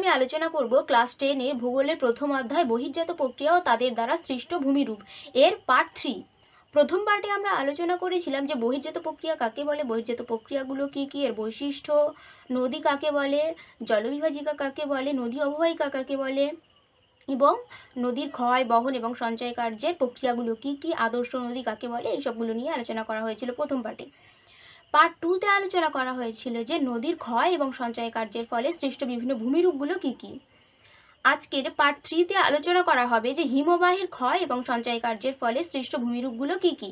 আমি আলোচনা করব ক্লাস 10-এর ভূগোলের প্রথম অধ্যায় বহির্জাত প্রক্রিয়া ও তাদের দ্বারা সৃষ্ট ভূমিরূপ এর পার্ট 3। প্রথম পার্টে আমরা আলোচনা করেছিলাম যে বহির্জাত প্রক্রিয়া কাকে বলে, বহির্জাত প্রক্রিয়াগুলো কী কী, এর বৈশিষ্ট্য, নদী কাকে বলে, জলবিভাজিকা কাকে বলে, নদী অববাহিকা কাকে বলে এবং নদীর ক্ষয়, বহন এবং সঞ্চয় কার্যের প্রক্রিয়াগুলো কী কী, আদর্শ নদী কাকে বলে, এইসবগুলো নিয়ে আলোচনা করা হয়েছিল প্রথম পার্টে। পার্ট 2-তে আলোচনা করা হয়েছিল যে নদীর ক্ষয় এবং সঞ্চয় কার্যের ফলে সৃষ্ট বিভিন্ন ভূমিরূপগুলো কী কী। আজকের পার্ট 3-তে আলোচনা করা হবে যে হিমবাহের ক্ষয় এবং সঞ্চয় কার্যের ফলে সৃষ্ট ভূমিরূপগুলো কী কী।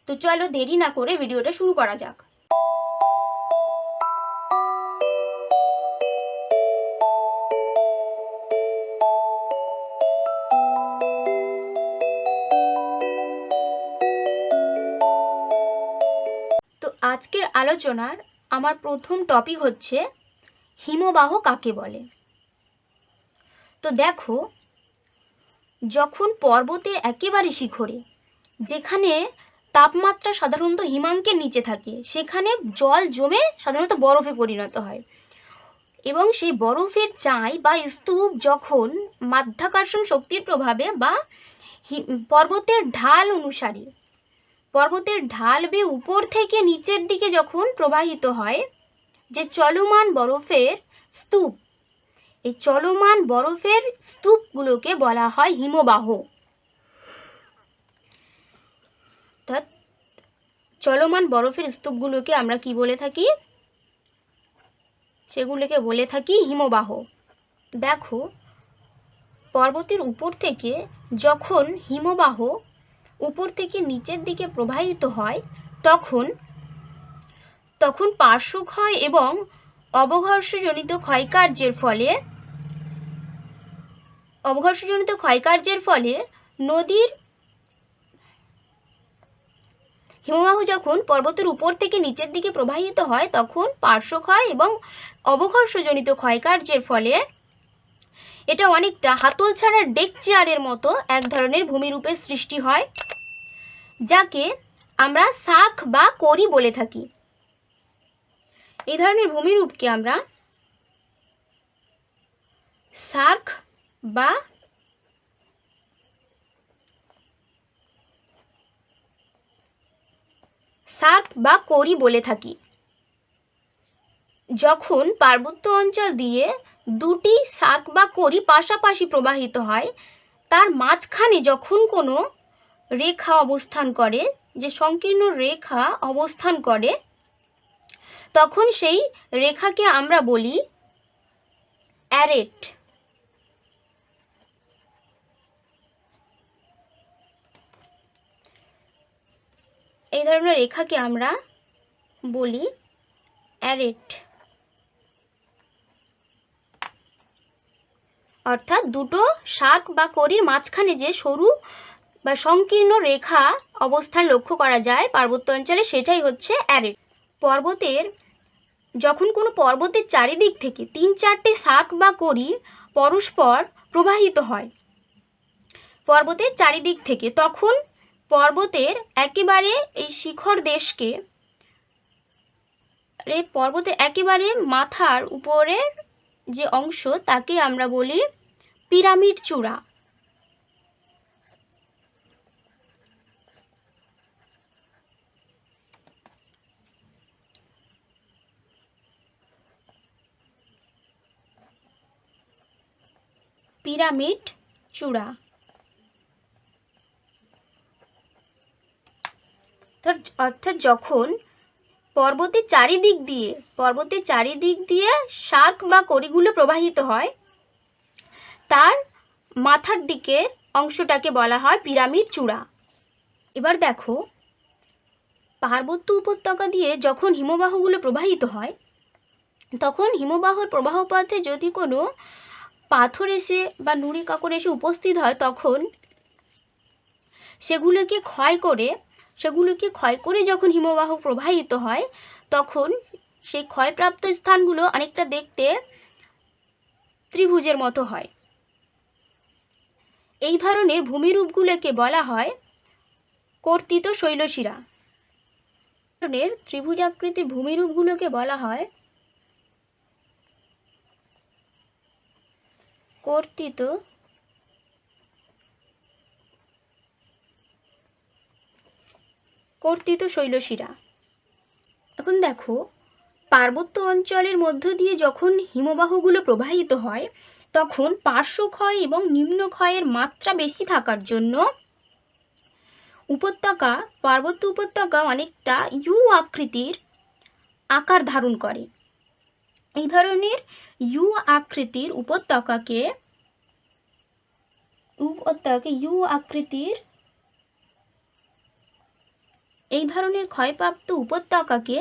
তো চলো দেরি না করে ভিডিওটা শুরু করা যাক। তো আজকের আলোচনার আমার প্রথম টপিক হচ্ছে হিমবাহ কাকে বলে। তো দেখো, যখন পর্বতের একেবারে শিখরে, যেখানে তাপমাত্রা সাধারণত হিমাঙ্কের নিচে থাকে, সেখানে জল জমে সাধারণত বরফে পরিণত হয় এবং সেই বরফের চাই বা স্তূপ যখন মাধ্যাকর্ষণ শক্তির প্রভাবে বা পর্বতের ঢাল অনুসারে, পর্বতের ঢাল বেয়ে উপর থেকে নিচের দিকে যখন প্রবাহিত হয়, যে চলমান বরফের স্তূপ, এই চলমান বরফের স্তূপগুলোকে বলা হয় হিমবাহ। অর্থাৎ চলমান বরফের স্তূপগুলোকে আমরা কি বলে থাকি? সেগুলোকে বলে থাকি হিমবাহ। দেখো, পর্বতের উপর থেকে যখন হিমবাহ উপর থেকে নিচের দিকে প্রবাহিত হয়, তখন পার্শ্বক্ষয় এবং অবঘর্ষজনিত ক্ষয়কার্যের ফলে নদীর হিমবাহ যখন পর্বতের উপর থেকে নিচের দিকে প্রবাহিত হয়, তখন পার্শ্বক্ষয় এবং অবঘর্ষজনিত ক্ষয়কার্যের ফলে এটা অনেকটা হাতল ছাড়ার ডেক চেয়ারের মতো এক ধরনের ভূমিরূপের সৃষ্টি হয়, যাকে আমরা শাখ বা কড়ি বলে থাকি। এই ধরনের ভূমিরূপকে আমরা শাখ বা কড়ি বলে থাকি। যখন পার্বত্য অঞ্চল দিয়ে দুটি শাখ বা কড়ি পাশাপাশি প্রবাহিত হয়, তার মাঝখানে যখন কোনো রেখা অবস্থান করে, যে সংকীর্ণ রেখা অবস্থান করে, তখন সেই রেখাকে আমরা বলি অ্যারেট। এই ধরনের রেখাকে আমরা বলি অ্যারেট। অর্থাৎ দুটো শাখ বা কড়ির মাঝখানে যে সরু বা সংকীর্ণ রেখা অবস্থান লক্ষ্য করা যায় পার্বত্য অঞ্চলে, সেটাই হচ্ছে অ্যারেট। যখন কোনো পর্বতের চারিদিক থেকে 3-4টে শাখ বা কড়ি পরস্পর প্রবাহিত হয় পর্বতের চারিদিক থেকে, তখন পর্বতের একেবারে এই শিখর দেশকে, পর্বতের একেবারে মাথার উপরের যে অংশ, তাকে আমরা বলি পিরামিড চূড়া। পিরামিড চূড়া। অর্থাৎ যখন পর্বতের চারিদিক দিয়ে শাখ বা কড়িগুলো প্রবাহিত হয়, তার মাথার দিকের অংশটাকে বলা হয় পিরামিড চূড়া। এবার দেখো, পার্বত্য উপত্যকা দিয়ে যখন হিমবাহগুলো প্রবাহিত হয়, তখন হিমবাহর প্রবাহপথে যদি কোনো পাথর এসে বা নুড়ি কাকড় এসে উপস্থিত হয়, তখন সেগুলোকে ক্ষয় করে যখন হিমবাহ প্রবাহিত হয়, তখন সেই ক্ষয়প্রাপ্ত স্থানগুলো অনেকটা দেখতে ত্রিভুজের মতো হয়। এই ধরনের ভূমিরূপগুলোকে বলা হয় কর্তিত শৈলশিরা। ধরনের ত্রিভুজাকৃতির ভূমিরূপগুলোকে বলা হয় কর্তিত শৈলশিরা। এখন দেখো, পার্বত্য অঞ্চলের মধ্য দিয়ে যখন হিমবাহগুলো প্রবাহিত হয় তখন পার্শ্বক্ষয় এবং নিম্নক্ষয়ের মাত্রা বেশি থাকার জন্য পার্বত্য উপত্যকা অনেকটা ইউ আকৃতির আকার ধারণ করে। এই ধরনের ইউ আকৃতির এই ধরনের ক্ষয়প্রাপ্ত উপত্যকাকে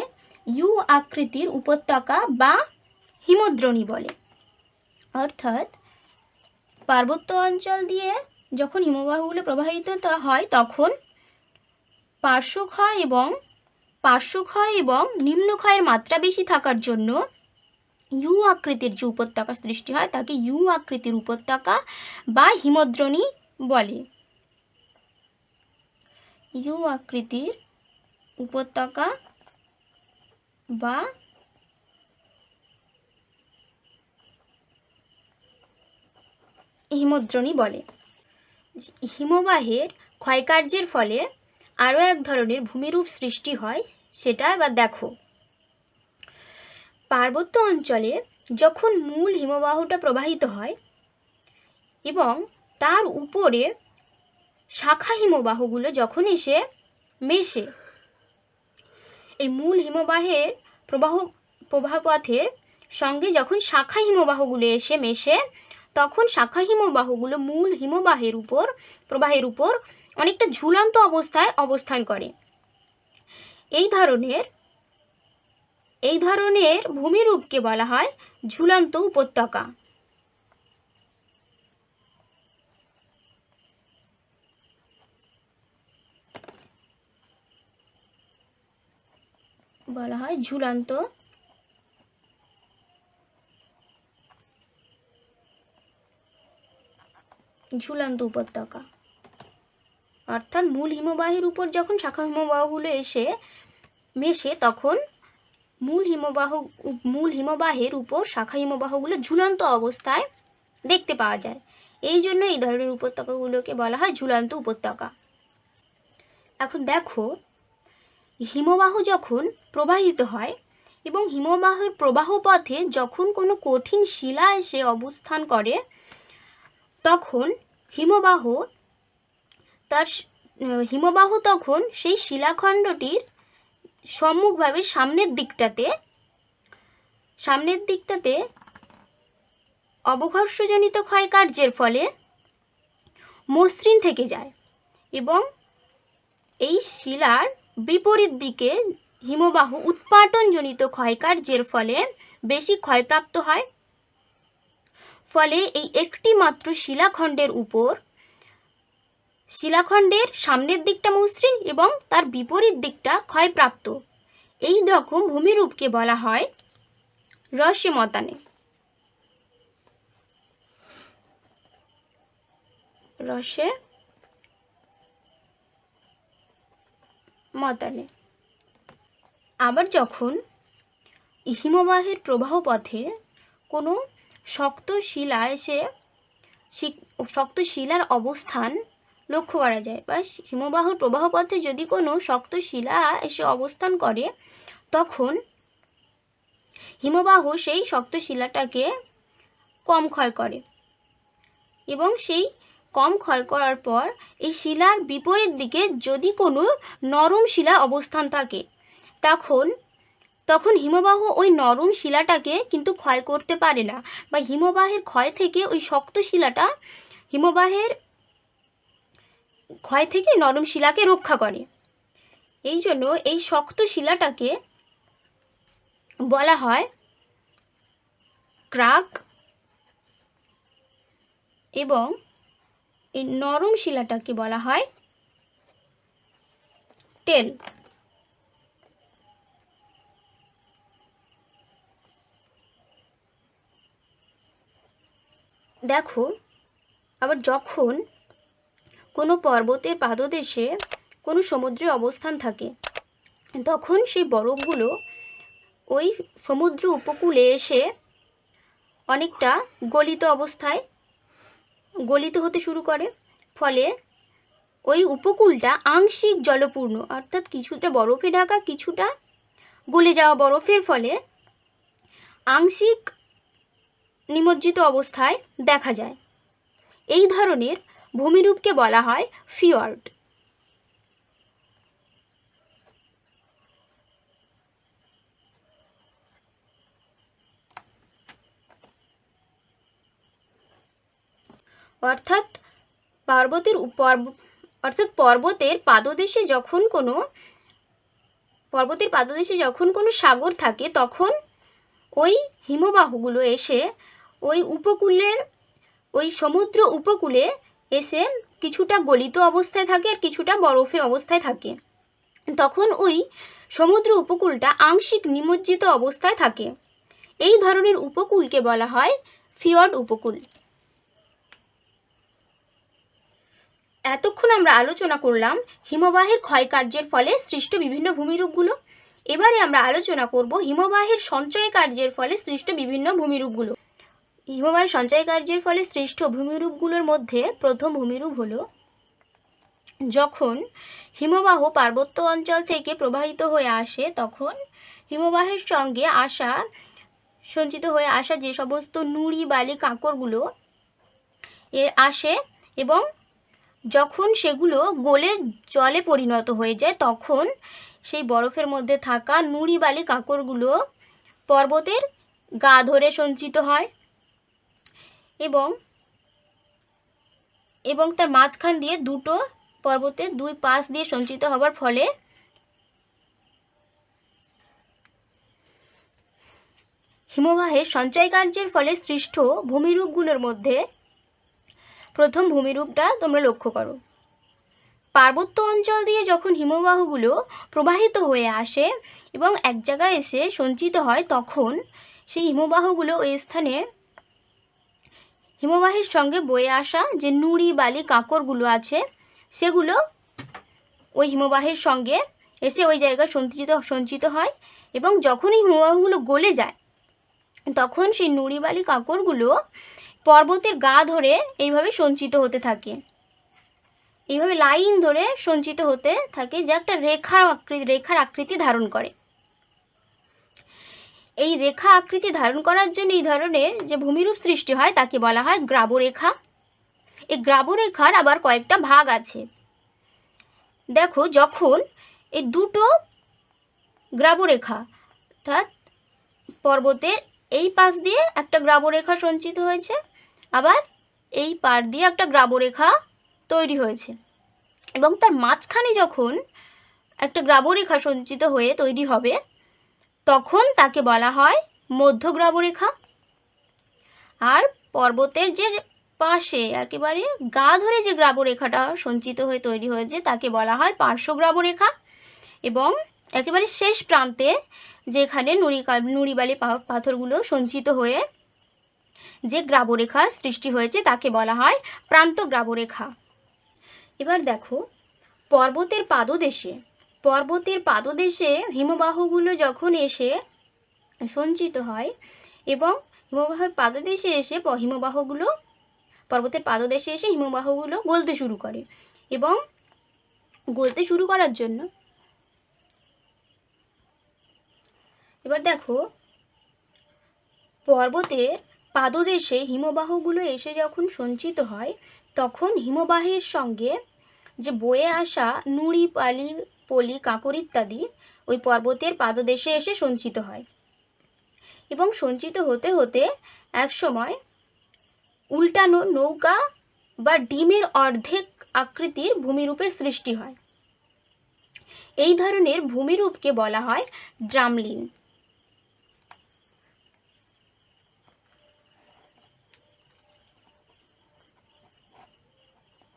ইউ আকৃতির উপত্যকা বা হিমদ্রোণী বলে। অর্থাৎ পার্বত্য অঞ্চল দিয়ে যখন হিমবাহগুলো প্রবাহিত হয় তখন পার্শ্বক্ষয় এবং নিম্নক্ষয়ের মাত্রা বেশি থাকার জন্য ইউ আকৃতির যে উপত্যকা সৃষ্টি হয় তাকে ইউ আকৃতির উপত্যকা বা হিমদ্রোণী বলে। ইউ আকৃতির উপত্যকা বা হিমদ্রোণী বলে। হিমবাহের ক্ষয়কার্যের ফলে আরও এক ধরনের ভূমিরূপ সৃষ্টি হয়, সেটা এবার দেখো। পার্বত্য অঞ্চলে যখন মূল হিমবাহটা প্রবাহিত হয় এবং তার উপরে শাখা হিমবাহগুলো যখন এসে মেশে, এই মূল হিমবাহের প্রবাহপথের সঙ্গে যখন শাখা হিমবাহগুলো এসে মেশে তখন শাখা হিমবাহগুলো মূল হিমবাহের প্রবাহের উপর অনেকটা ঝুলন্ত অবস্থায় অবস্থান করে। এই ধরনের ভূমিরূপকে বলা হয় ঝুলন্ত উপত্যকা। ঝুলন্ত উপত্যকা অর্থাৎ মূল হিমবাহের উপর যখন শাখা হিমবাহগুলো এসে মেশে তখন মূল হিমবাহের উপর শাখা হিমবাহগুলো ঝুলন্ত অবস্থায় দেখতে পাওয়া যায়। এই জন্য এই ধরনের উপত্যকাগুলোকে বলা হয় ঝুলন্ত উপত্যকা। এখন দেখো, হিমবাহ যখন প্রবাহিত হয় এবং হিমবাহের প্রবাহ পথে যখন কোনো কঠিন শিলা এসে অবস্থান করে তখন হিমবাহ তখন সেই শিলাখণ্ডটির সম্মুখভাবে সামনের দিকটাতে অবঘর্ষজনিত ক্ষয়কার্যের ফলে মসৃণ থেকে যায় এবং এই শিলার বিপরীত দিকে হিমবাহ উৎপাটনজনিত ক্ষয়কার্যের ফলে বেশি ক্ষয়প্রাপ্ত হয়। ফলে এই একটি মাত্র শিলাখণ্ডের সামনের দিকটা মসৃণ এবং তার বিপরীত দিকটা ক্ষয়প্রাপ্ত। এই রকম ভূমিরূপকে বলা হয় রসে মতানে। আবার যখন হিমবাহের প্রবাহ পথে কোনো শক্ত শিলার অবস্থান লক্ষ্য করা যায় বা হিমবাহের প্রবাহ পথে যদি কোনো শক্ত শিলা এসে অবস্থান করে তখন হিমবাহ সেই শক্ত শিলাটাকে কম ক্ষয় করে এবং সেই কম ক্ষয় করার পর এই শিলার বিপরীত দিকে যদি কোনো নরম শিলা অবস্থান থাকে তখন হিমবাহ ওই নরম শিলাটাকে কিন্তু ক্ষয় করতে পারে না, বা হিমবাহের ক্ষয় থেকে ওই শক্ত শিলাটা হিমবাহের ক্ষয় থেকে নরম শিলাকে রক্ষা করে। এই জন্য এই শক্ত শিলাটাকে বলা হয় ক্রাক এবং এই নরম শিলাটাকে বলা হয় টেল। দেখো, আবার যখন কোনো পর্বতের পাদদেশে কোনো সমুদ্রের অবস্থান থাকে তখন সেই বরফগুলো ওই সমুদ্র উপকূলে এসে অনেকটা গলিত অবস্থায় গলিত হতে শুরু করে, ফলে ওই উপকূলটা আংশিক জলপূর্ণ, অর্থাৎ কিছুটা বরফে ঢাকা, কিছুটা গলে যাওয়া বরফের ফলে আংশিক নিমজ্জিত অবস্থায় দেখা যায়। এই ধরনের ভূমিরূপকে বলা হয় ফিয়র্ড। অর্থাৎ পর্বতের পাদদেশে যখন কোনো সাগর থাকে, তখন ওই হিমবাহগুলো এসে ওই সমুদ্র উপকূলে এসে কিছুটা গলিত অবস্থায় থাকে আর কিছুটা বরফে অবস্থায় থাকে। তখন ওই সমুদ্র উপকূলটা আংশিক নিমজ্জিত অবস্থায় থাকে। এই ধরনের উপকূলকে বলা হয় ফিয়র্ড উপকূল। এতক্ষণ আমরা আলোচনা করলাম হিমবাহের ক্ষয়কার্যের ফলে সৃষ্ট বিভিন্ন ভূমিরূপগুলো। এবারে আমরা আলোচনা করব হিমবাহের সঞ্চয় কার্যের ফলে সৃষ্ট বিভিন্ন ভূমিরূপগুলো। হিমবাহের সঞ্চয় কার্যের ফলে সৃষ্ট ভূমিরূপগুলোর মধ্যে প্রথম ভূমিরূপ হলো যখন হিমবাহ পার্বত্য অঞ্চল থেকে প্রবাহিত হয়ে আসে, তখন হিমবাহের সঙ্গে সঞ্চিত হয়ে আসা যে সমস্ত নুড়ি বালি কাঁকরগুলো আসে এবং যখন সেগুলো গলে জলে পরিণত হয়ে যায়, তখন সেই বরফের মধ্যে থাকা নুড়ি বালি কাঁকরগুলো পর্বতের গা ধরে সঞ্চিত হয় এবং তার মাঝখান দিয়ে দুটো পর্বতের দুই পাশ দিয়ে সঞ্চিত হবার ফলে হিমবাহের সঞ্চয় কার্যের ফলে সৃষ্ট ভূমিরূপগুলোর মধ্যে প্রথম ভূমিরূপটা তোমরা লক্ষ্য করো। পার্বত্য অঞ্চল দিয়ে যখন হিমবাহগুলো প্রবাহিত হয়ে আসে এবং এক জায়গায় এসে সঞ্চিত হয়, তখন সেই হিমবাহগুলো ওই স্থানে হিমবাহের সঙ্গে বয়ে আসা যে নুড়ি বালি কাঁকরগুলো আছে, সেগুলো ওই হিমবাহের সঙ্গে এসে ওই জায়গায় সঞ্চিত হয় এবং যখনই হিমবাহগুলো গলে যায়, তখন সেই নুড়ি বালি কাঁকরগুলো পর্বতের গা ধরে এইভাবে সঞ্চিত হতে থাকে, এইভাবে লাইন ধরে সঞ্চিত হতে থাকে, যা একটা রেখার আকৃতি ধারণ করে। এই রেখা আকৃতি ধারণ করার জন্য এই ধরনের যে ভূমিরূপ সৃষ্টি হয় তাকে বলা হয় গ্রাবরেখা। এই গ্রাবরেখার আবার কয়েকটা ভাগ আছে। দেখো, যখন এই দুটো গ্রাবরেখা, অর্থাৎ পর্বতের এই পাশ দিয়ে একটা গ্রাবরেখা সঞ্চিত হয়েছে, আবার এই পার দিয়ে একটা গ্রাবরেখা তৈরি হয়েছে, এবং তার মাঝখানে যখন একটা গ্রাবরেখা সঞ্চিত হয়ে তৈরি হবে, তখন তাকে বলা হয় মধ্য গ্রাবরেখা। আর পর্বতের যে পাশে একেবারে গা ধরে যে গ্রাবরেখাটা সঞ্চিত হয়ে তৈরি হয়েছে তাকে বলা হয় পার্শ্ব গ্রাবরেখা, এবং একেবারে শেষ প্রান্তে যেখানে নুড়িবালি পাথরগুলো সঞ্চিত হয়ে যে গ্রাবরেখা সৃষ্টি হয়েছে তাকে বলা হয় প্রান্ত গ্রাবরেখা। এবার দেখো, পর্বতের পাদদেশে হিমবাহগুলো যখন এসে সঞ্চিত হয় এবং পর্বতের পাদদেশে এসে হিমবাহগুলো গলতে শুরু করে, এবং গলতে শুরু করার জন্য এবার দেখো, পর্বতের পাদদেশে হিমবাহগুলো এসে যখন সঞ্চিত হয়, তখন হিমবাহের সঙ্গে যে বয়ে আসা নুড়ি পলি কাঁকর ইত্যাদি ওই পর্বতের পাদদেশে এসে সঞ্চিত হয়, এবং সঞ্চিত হতে হতে একসময় উল্টানো নৌকা বা ডিমের অর্ধেক আকৃতির ভূমিরূপের সৃষ্টি হয়। এই ধরনের ভূমিরূপকে বলা হয় ড্রামলিন।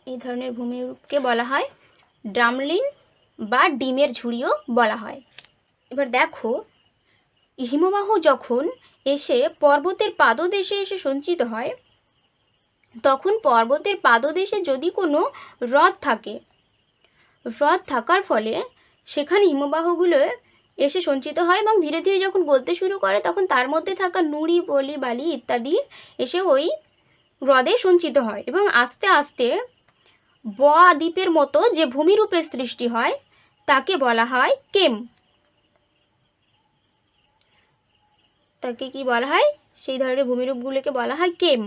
এই ধরনের ভূমিরূপকে বলা হয় ড্রামলিন বা ডিমের ঝুড়িও বলা হয়। এবার দেখো, হিমবাহ যখন এসে পর্বতের পাদদেশে এসে সঞ্চিত হয়, তখন পর্বতের পাদদেশে যদি কোনো হ্রদ থাকার ফলে সেখানে হিমবাহগুলো এসে সঞ্চিত হয় এবং ধীরে ধীরে যখন গলতে শুরু করে, তখন তার মধ্যে থাকা নুড়ি পলি বালি ইত্যাদি এসে ওই হ্রদে সঞ্চিত হয় এবং আস্তে আস্তে ব দ্বীপের মতো যে ভূমিরূপের সৃষ্টি হয় তাকে বলা হয় কেম। তাকে কি বলা হয়? সেই ধরনের ভূমিরূপগুলোকে বলা হয় কেম।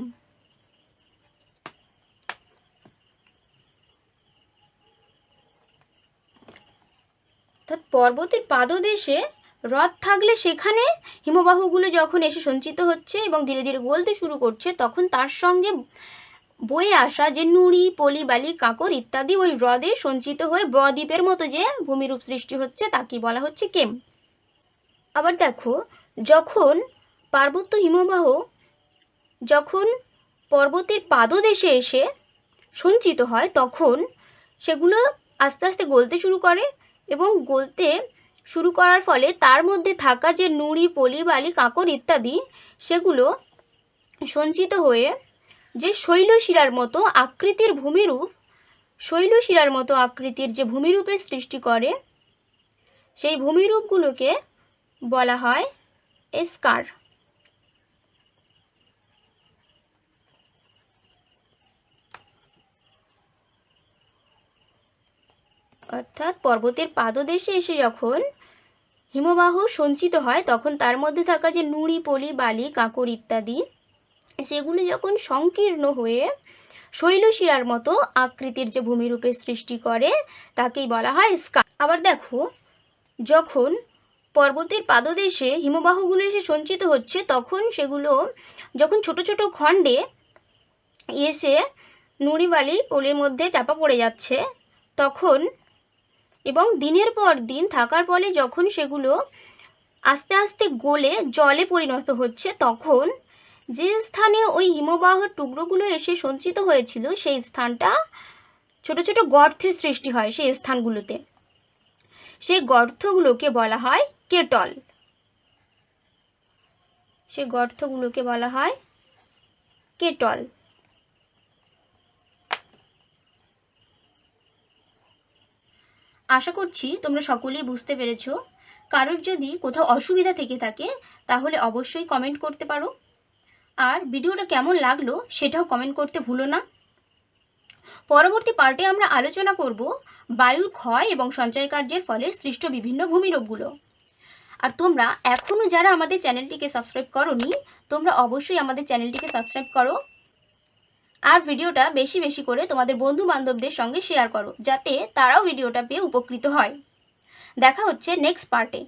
অর্থাৎ পর্বতের পাদদেশে হ্রদ থাকলে সেখানে হিমবাহগুলো যখন এসে সঞ্চিত হচ্ছে এবং ধীরে ধীরে গলতে শুরু করছে, তখন তার সঙ্গে বয়ে আসা যে নুড়ি, পলি, বালি, কাঁকর ইত্যাদি ওই হ্রদে সঞ্চিত হয়ে বদ্বীপের মতো যে ভূমিরূপ সৃষ্টি হচ্ছে তাকে বলা হচ্ছে কেম। আবার দেখো, যখন পার্বত্য হিমবাহ যখন পর্বতের পাদদেশে এসে সঞ্চিত হয় তখন সেগুলো আস্তে আস্তে গলতে শুরু করে এবং গলতে শুরু করার ফলে তার মধ্যে থাকা যে নুড়ি, পলি, বালি, কাঁকর ইত্যাদি সেগুলো সঞ্চিত হয়ে যে শৈলশিরার মতো আকৃতির ভূমিরূপ, শৈলশিরার মতো আকৃতির যে ভূমিরূপের সৃষ্টি করে সেই ভূমিরূপগুলোকে বলা হয় এস্কার। অর্থাৎ পর্বতের পাদদেশে এসে যখন হিমবাহ সঞ্চিত হয় তখন তার মধ্যে থাকা যে নুড়ি, পলি, বালি, কাঁকর ইত্যাদি সেগুলো যখন সংকীর্ণ হয়ে শৈলশিরার মতো আকৃতির যে ভূমিরূপের সৃষ্টি করে তাকেই বলা হয় স্কার। আবার দেখো, যখন পর্বতের পাদদেশে হিমবাহগুলো এসে সঞ্চিত হচ্ছে তখন সেগুলো যখন ছোট ছোট খণ্ডে এসে নুড়ি, বালি, পলির মধ্যে চাপা পড়ে যাচ্ছে তখন এবং দিনের পর দিন থাকার ফলে যখন সেগুলো আস্তে আস্তে গলে জলে পরিণত হচ্ছে তখন যে স্থানে ওই হিমবাহের টুকরোগুলো এসে সঞ্চিত হয়েছিল সেই স্থানটা ছোট ছোট গর্তের সৃষ্টি হয়। সেই স্থানগুলোতে সেই গর্তগুলোকে বলা হয় কেটল। সেই গর্তগুলোকে বলা হয় কেটল। আশা করছি তোমরা সকলেই বুঝতে পেরেছো। কারোর যদি কোথাও অসুবিধা থেকে থাকে তাহলে অবশ্যই কমেন্ট করতে পারো। আর ভিডিওটা কেমন লাগলো সেটাও কমেন্ট করতে ভুলো না। পরবর্তী পার্টে আমরা আলোচনা করব বায়ুর ক্ষয় এবং সঞ্চয় কার্যের ফলে সৃষ্ট বিভিন্ন ভূমিরূপগুলো। আর তোমরা এখনও যারা আমাদের চ্যানেলটিকে সাবস্ক্রাইব করোনি তোমরা অবশ্যই আমাদের চ্যানেলটিকে সাবস্ক্রাইব করো আর ভিডিওটা বেশি বেশি করে তোমাদের বন্ধু বান্ধবদের সঙ্গে শেয়ার করো যাতে তারাও ভিডিওটা পেয়ে উপকৃত হয়। দেখা হচ্ছে নেক্সট পার্টে।